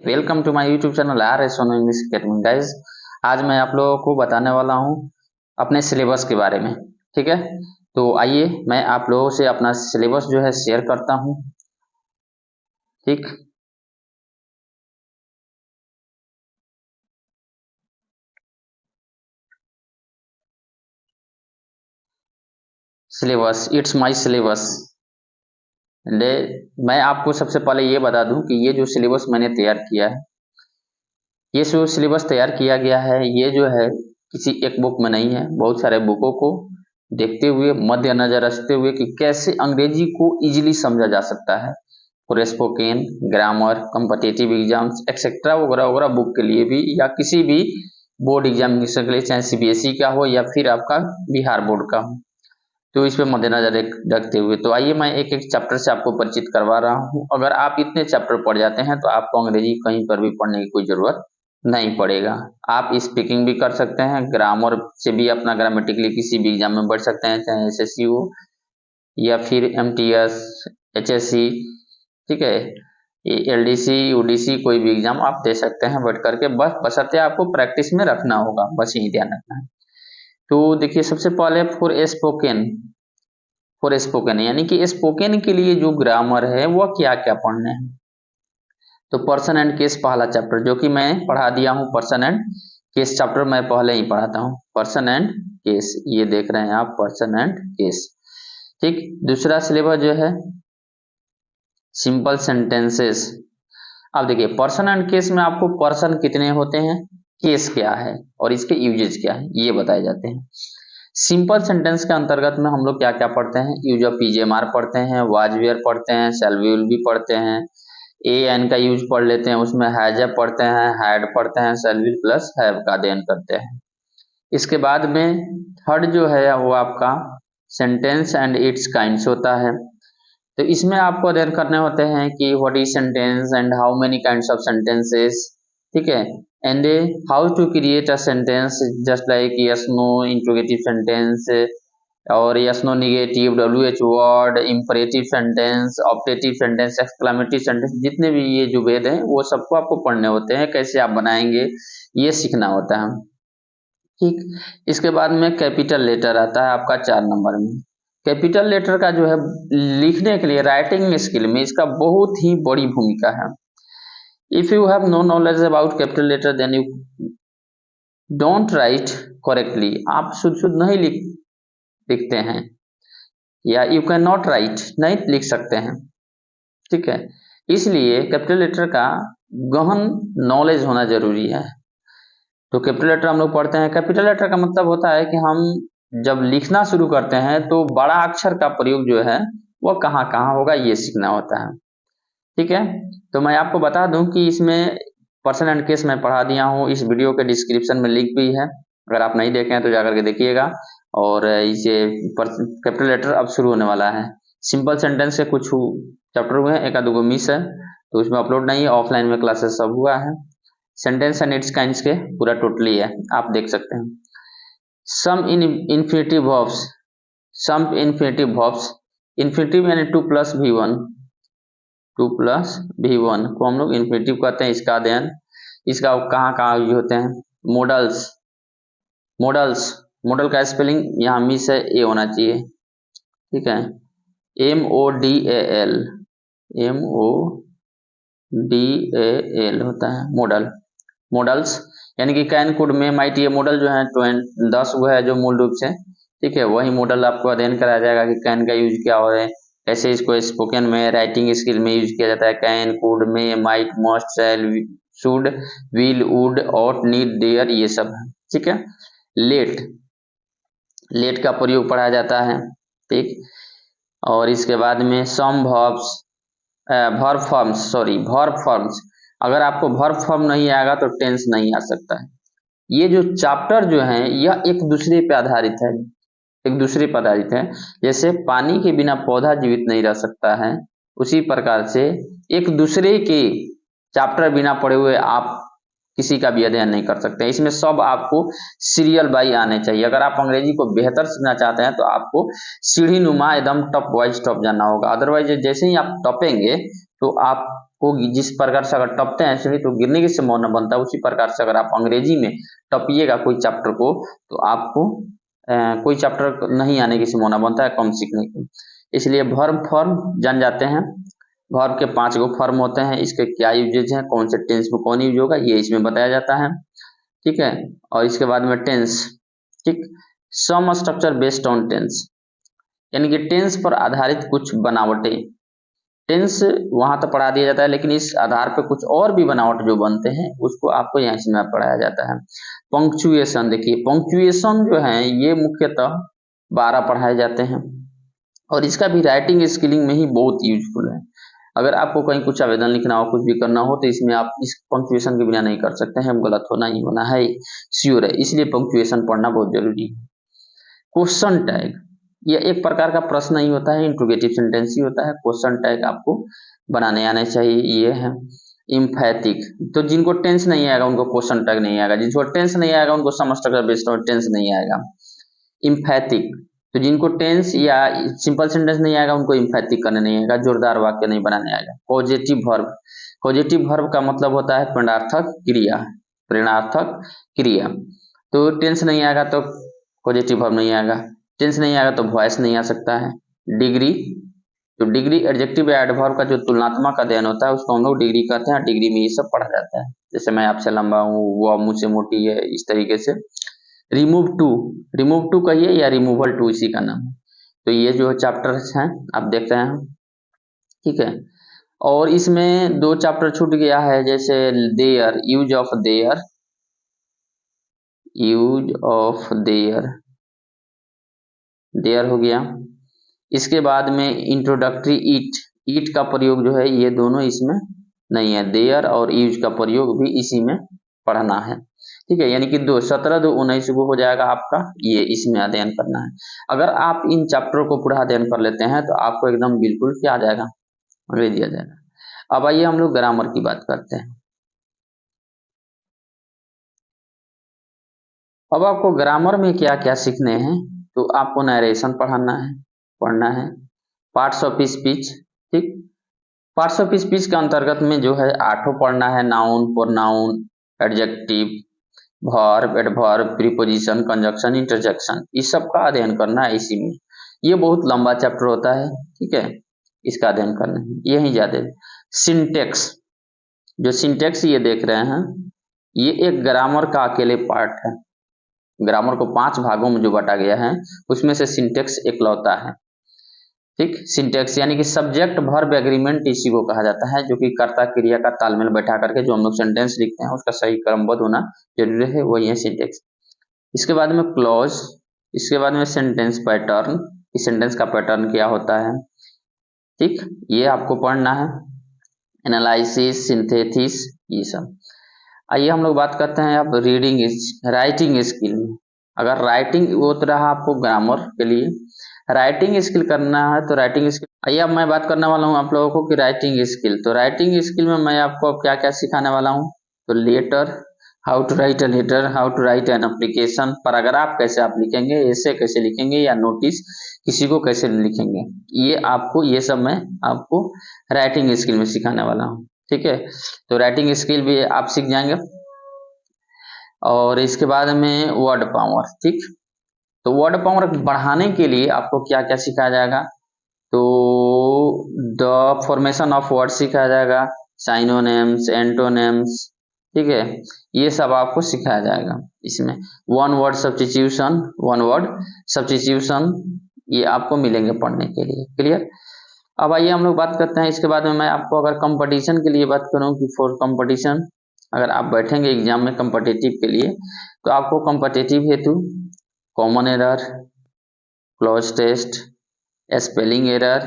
Welcome to my YouTube channel R S Sonu English academy guys. आज मैं आप लोगों को बताने वाला हूं अपने सिलेबस के बारे में। ठीक है, तो आइए मैं आप लोगों से अपना सिलेबस जो है शेयर करता हूं। ठीक, सिलेबस इट्स माय सिलेबस। मैं आपको सबसे पहले ये बता दूं कि ये जो सिलेबस मैंने तैयार किया है, ये जो सिलेबस तैयार किया गया है, ये जो है किसी एक बुक में नहीं है, बहुत सारे बुकों को देखते हुए मद्देनजर रखते हुए कि कैसे अंग्रेजी को इजीली समझा जा सकता है और spoken grammar competitive exams etcetera वगैरह वगैरह बुक के लिए भी, या किसी भी बोर्ड एग्जामिनेशन के लिए, चाहे सीबीएसई का हो या फिर आपका बिहार बोर्ड का हो, तो इस पे मद्देनजर रखते हुए तो आइए मैं एक एक चैप्टर से आपको परिचित करवा रहा हूँ। अगर आप इतने चैप्टर पढ़ जाते हैं तो आपको अंग्रेजी कहीं पर भी पढ़ने की कोई जरूरत नहीं पड़ेगा। आप स्पीकिंग भी कर सकते हैं, ग्रामर से भी अपना ग्रामेटिकली किसी भी एग्जाम में बढ़ सकते हैं, चाहे एसएससी हो या फिर एमटीएस एचएससी। ठीक है, एलडीसी यूडीसी कोई भी एग्जाम आप दे सकते हैं बैठ करके, बस बशर्ते आपको प्रैक्टिस में रखना होगा, बस यही ध्यान रखना है। तो देखिए, सबसे पहले फॉर स्पोकन यानी कि स्पोकन के लिए जो ग्रामर है वह क्या क्या पढ़ने हैं। तो पर्सन एंड केस पहला चैप्टर जो कि मैं पढ़ा दिया हूं, पर्सन एंड केस चैप्टर मैं पहले ही पढ़ाता हूं। पर्सन एंड केस, ये देख रहे हैं आप, पर्सन एंड केस। ठीक, दूसरा सिलेबस जो है सिंपल सेंटेंसेस। अब देखिए, पर्सन एंड केस में आपको पर्सन कितने होते हैं, केस क्या है और इसके यूजेज क्या है, ये बताए जाते हैं। सिंपल सेंटेंस के अंतर्गत में हम लोग क्या क्या पढ़ते हैं, यूज ऑफ पीजेमार पढ़ते हैं, वाज वेयर पढ़ते हैं, शैल विल भी पढ़ते हैं, ए एन का यूज पढ़ लेते हैं, उसमें हैज पढ़ते हैं, हैड पढ़ते हैं, शैल विल प्लस हैव का अध्ययन करते हैं। इसके बाद में थर्ड जो है वो आपका सेंटेंस एंड इट्स काइंड्स होता है। तो इसमें आपको अध्ययन करने होते हैं कि what is sentence and how many kinds of sentences. ठीक है, and how to create a sentence just like yes no interrogative sentence और yes no negative, W H word, imperative sentence, optative sentence, exclamative sentence, जितने भी ये जो वेद हैं वो सबको आपको पढ़ने होते हैं, कैसे आप बनाएंगे ये सीखना होता है। ठीक, इसके बाद में कैपिटल लेटर आता है आपका 4 नंबर में। कैपिटल लेटर का जो है लिखने के लिए राइटिंग स्किल में इसका बहुत ही बड़ी भूमिका है। If you have no knowledge about capital letter then you don't write correctly, आप शुद्ध शुद्ध नहीं लिखते हैं, या यू कैन नॉट राइट, नहीं लिख सकते हैं। ठीक है, इसलिए कैपिटल लेटर का गहन नॉलेज होना जरूरी है। तो कैपिटल लेटर हम लोग पढ़ते हैं। कैपिटल लेटर का मतलब होता है कि हम जब लिखना शुरू करते हैं तो बड़ा अक्षर का प्रयोग जो है वह कहाँ कहाँ होगा, ये सीखना होता है। ठीक है, तो मैं आपको बता दूं कि इसमें पर्सन एंड केस मैं पढ़ा दिया हूँ, इस वीडियो के डिस्क्रिप्शन में लिंक भी है, अगर आप नहीं देखे हैं तो जाकर के देखिएगा। और इसे कैपिटल लेटर अब शुरू होने वाला है। सिंपल सेंटेंस के कुछ चैप्टर हुए हैं, एक आध गो मिस है तो उसमें अपलोड नहीं है, ऑफलाइन में क्लासेस सब हुआ है। सेंटेंस एंड इट्स काइंड्स के पूरा टोटली है, आप देख सकते हैं। सम इन इन्फिनिटिव वर्ब्स, सम इन्फिनिटिव वर्ब्स, इन्फिनिटिव यानी 2+V1, 2+V1 को हम लोग इन्फिनिटिव कहते हैं। इसका अध्ययन, इसका कहाँ कहाँ यूज होते हैं। मॉडल्स, मॉडल्स, मॉडल का स्पेलिंग यहाँ मिस है, ए होना चाहिए। ठीक है, MODAL, MODAL होता है मॉडल। मॉडल्स यानी कि कैन कुड में माइट, ये मॉडल जो है 10 वो है जो मूल रूप से, ठीक है, वही मॉडल आपको अध्ययन कराया जाएगा कि कैन का यूज क्या हो है, कैसे इसको स्पोकन में राइटिंग स्किल में यूज किया जाता है। Can, could may, might, must, shall, should, will, would, ought, need, dare, ये सब है। ठीक है, लेट, लेट का प्रयोग पढ़ा जाता है। ठीक, और इसके बाद में some verbs, verb forms, sorry verb forms, अगर आपको वर्ब फॉर्म नहीं आएगा तो टेंस नहीं आ सकता है। ये जो चैप्टर जो है यह एक दूसरे पे आधारित है, एक दूसरे पर आधारित है। जैसे पानी के बिना पौधा जीवित नहीं रह सकता है, उसी प्रकार से एक दूसरे के चैप्टर बिना पढ़े हुए आप किसी का भी अध्ययन नहीं कर सकते। इसमें सब आपको सीरियल बाई आने चाहिए। अगर आप अंग्रेजी को बेहतर सीखना चाहते हैं तो आपको सीढ़ी नुमा एकदम टॉप वाइज टॉप जाना होगा, अदरवाइज जैसे ही आप टॉपेंगे तो आप को जिस प्रकार से अगर टपते हैं सीढ़ी तो गिरने की संभावना बनता है, उसी प्रकार से अगर आप अंग्रेजी में टपिएगा कोई चैप्टर को तो आपको कोई चैप्टर नहीं आने की संभावना बनता है कम सीखने की। इसलिए वर्ब फॉर्म जान जाते हैं। वर्ब के 5 गो फॉर्म होते हैं, इसके क्या यूजेज हैं, कौन से टेंस में कौन यूज होगा, ये इसमें बताया जाता है। ठीक है, और इसके बाद में टेंस। ठीक, some structure based on tense, यानी कि टेंस पर आधारित कुछ बनावटें। टेंस वहां तो पढ़ा दिया जाता है, लेकिन इस आधार पर कुछ और भी बनावट जो बनते हैं उसको आपको यहाँ इसमें पढ़ाया जाता है। पंक्चुएशन, देखिए पंक्चुएशन जो है ये मुख्यतः 12 पढ़ाए जाते हैं और इसका भी राइटिंग स्किलिंग में ही बहुत यूजफुल है। अगर आपको कहीं कुछ आवेदन लिखना हो, कुछ भी करना हो, तो इसमें आप इस पंक्चुएशन के बिना नहीं कर सकते हैं, गलत होना ही होना है, श्योर है, इसलिए पंक्चुएशन पढ़ना बहुत जरूरी है। क्वेश्चन टैग, ये एक प्रकार का प्रश्न ही होता है, इंट्रोगेटिव सेंटेंस ही होता है। क्वेश्चन टैग आपको बनाने आने चाहिए, ये है। इम्फैटिक, तो जिनको टेंस नहीं आएगा उनको क्वेश्चन टैग नहीं आएगा, जिनको टेंस नहीं आएगा उनको some structure based on tense नहीं आएगा। इम्फैटिक, तो जिनको टेंस या सिंपल सेंटेंस नहीं आएगा उनको इम्फैटिक करने नहीं आएगा, जोरदार वाक्य नहीं बनाने आएगा। पॉजिटिव वर्ब, पॉजिटिव वर्ब का मतलब होता है प्रेरणार्थक क्रिया, प्रेरणार्थक क्रिया। तो टेंस नहीं आएगा तो पॉजिटिव वर्ब नहीं आएगा, टेंस नहीं आएगा तो वॉइस नहीं आ सकता है। डिग्री, तो डिग्री एडजेक्टिव या एडवर्ब का जो तुलनात्मक अध्ययन होता है उसको हम लोग डिग्री कहते हैं, डिग्री में ये सब पढ़ा जाता है। जैसे मैं आपसे लंबा हूँ, वो मुझसे मोटी है, इस तरीके से। रिमूव टू, रिमूव टू कहिए या रिमूवल टू, इसी का नाम है। तो ये जो चैप्टर्स हैं आप देख रहे हैं, ठीक है। और इसमें 2 चैप्टर छूट गया है, जैसे there, use of there, use of there, there हो गया। इसके बाद में इंट्रोडक्टरी ईट, ईट का प्रयोग जो है ये दोनों इसमें नहीं है, देयर और यूज का प्रयोग भी इसी में पढ़ना है, ठीक है। यानी कि 17-19 को हो जाएगा आपका, ये इसमें अध्ययन करना है। अगर आप इन चैप्टर को पूरा अध्ययन कर लेते हैं तो आपको एकदम बिल्कुल क्या आ जाएगा, अंग्रेजी आ जाएगा। अब आइए हम लोग ग्रामर की बात करते हैं। अब आपको ग्रामर में क्या क्या सीखने हैं, तो आपको नरेशन पढ़ना है, पार्ट्स ऑफ स्पीच, ठीक। पार्ट्स ऑफ स्पीच के अंतर्गत में जो है 8 पढ़ना है, noun, pronoun, adjective, verb, adverb, preposition, conjunction, interjection, इस सब का अध्ययन करना है इसी में। ये बहुत लंबा चैप्टर होता है, ठीक है, इसका अध्ययन करना है, यही ज्यादा। सिंटेक्स, जो सिंटेक्स ये देख रहे हैं ये एक ग्रामर का अकेले पार्ट है। ग्रामर को 5 भागों में जो बांटा गया है उसमें से सिंटेक्स एकलौता है, ठीक। सिंटेक्स यानी कि सब्जेक्ट वर्ब एग्रीमेंट, इसी को कहा जाता है, जो कि कर्ता क्रिया का तालमेल बैठा करके जो हम लोग सेंटेंस लिखते हैं उसका सही क्रमबद्ध होना जरूरी है, वही है सिंटेक्स। इसके बाद में क्लॉज, इसके बाद में सेंटेंस पैटर्न, इस सेंटेंस का पैटर्न क्या होता है, ठीक, ये आपको पढ़ना है। एनालिसिस, सिंथेसिस, ये सब। आइए हम लोग बात करते हैं अब राइटिंग स्किल में। अगर राइटिंग वो तो रहा आपको ग्रामर के लिए, राइटिंग स्किल करना है तो राइटिंग स्किल, आइए अब मैं बात करने वाला हूँ आप लोगों को कि राइटिंग स्किल। तो राइटिंग स्किल में मैं आपको अब क्या क्या सिखाने वाला हूँ, तो letter, how to write a letter, how to write an application, paragraph कैसे आप लिखेंगे, ऐसे कैसे लिखेंगे, या नोटिस किसी को कैसे लिखेंगे, ये सब मैं आपको राइटिंग स्किल में सिखाने वाला हूँ, ठीक है। तो राइटिंग स्किल भी आप सीख जाएंगे। और इसके बाद में वर्ड पावर, ठीक। तो वर्ड पावर बढ़ाने के लिए आपको क्या क्या सिखाया जाएगा, तो द फॉर्मेशन ऑफ वर्ड सिखाया जाएगा, साइनोनेम्स, एंटोनेम्स, ठीक है, ये सब आपको सिखाया जाएगा इसमें। वन वर्ड सब्स्टिट्यूशन, ये आपको मिलेंगे पढ़ने के लिए, क्लियर। अब आइए हम लोग बात करते हैं, इसके बाद में मैं आपको अगर कंपटीशन के लिए बात करूं कि फॉर कंपटीशन, अगर आप बैठेंगे एग्जाम में कॉम्पिटिटिव के लिए तो आपको कॉम्पिटिटिव हेतु common error, clause test, spelling error,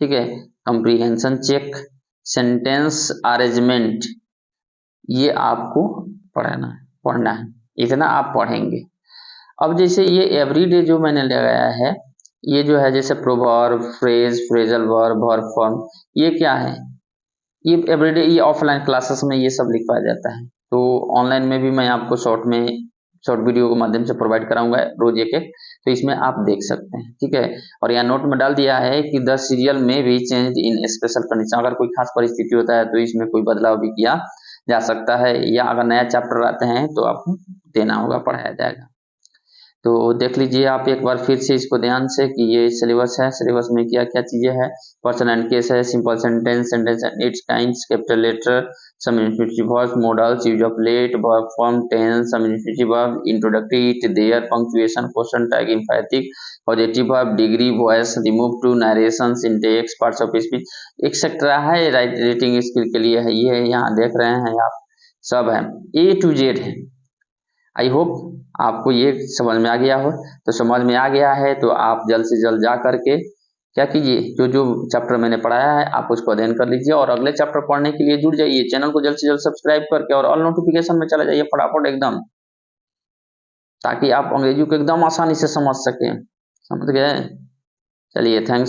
ठीक है, कंप्रीहेंशन चेक, सेंटेंस अरेंजमेंट, ये आपको पढ़ना है, इतना आप पढ़ेंगे। अब जैसे ये एवरीडे जो मैंने लगाया है, ये जो है जैसे proverb, phrase, phrasal verb, verb form, ये क्या है, ये एवरीडे, ये ऑफलाइन क्लासेस में ये सब लिखवाया जाता है। तो ऑनलाइन में भी मैं आपको शॉर्ट में शॉर्ट वीडियो के माध्यम से प्रोवाइड कराऊंगा रोज एक एक, तो इसमें आप देख सकते हैं, ठीक है। और यहाँ नोट में डाल दिया है कि द सीरियल में भी चेंज इन स्पेशल कंडीशन, अगर कोई खास परिस्थिति होता है तो इसमें कोई बदलाव भी किया जा सकता है, या अगर नया चैप्टर आते हैं तो आपको देना होगा, पढ़ाया जाएगा। तो देख लीजिए आप एक बार फिर से इसको ध्यान से कि ये सिलेबस है, सिलेबस में क्या क्या चीजें हैं। पर्सन एंड केस है, simple sentence, sentence and its kinds, capital letter, some infinitive verb, modals, use of let, verb form, tense, some infinitive verb, introductory, it, there, punctuation, question tag, emphatic, positive verb, degree, voice, remove to, narration, syntax, parts of speech, etcetera है। Writing skill के लिए है, ये यहाँ देख रहे हैं आप, सब है, ए टू जेड है। आई होप आपको ये समझ में आ गया हो। तो समझ में आ गया है तो आप जल्द से जल्द जा करके क्या कीजिए, जो जो चैप्टर मैंने पढ़ाया है आप उसको अध्ययन कर लीजिए, और अगले चैप्टर पढ़ने के लिए जुड़ जाइए। चैनल को जल्द से जल्द सब्सक्राइब करके और ऑल नोटिफिकेशन में चले जाइए फटाफट एकदम, ताकि आप अंग्रेजी को एकदम आसानी से समझ सकें। समझ गए? चलिए, थैंक्स।